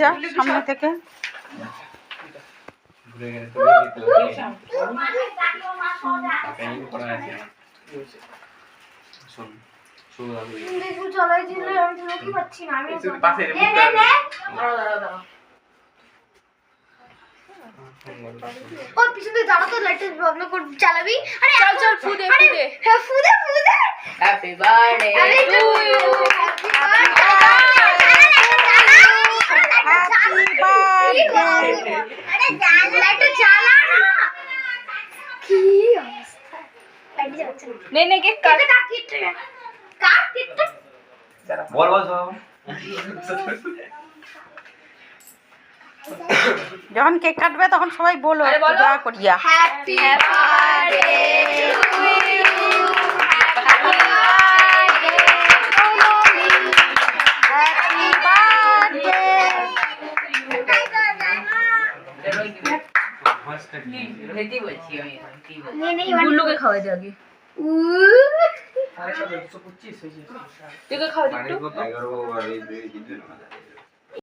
যা সামনে থেকে और पीछे से ज्यादा तो लाइट बंद कर चलाबी अरे चल चल फूदे फूदे है फूदे happy birthday to you happy birthday अरे लाइट चला ना की अवस्था नहीं केक काट बोल बोल যখন কেক কাটবে তখন সবাই বলো দোয়া করিয়া happy birthday to you happy birthday happy birthday हेती বলছি আমি नहीं गुल्लू के खावे दे आगे तुके खाओ दे 11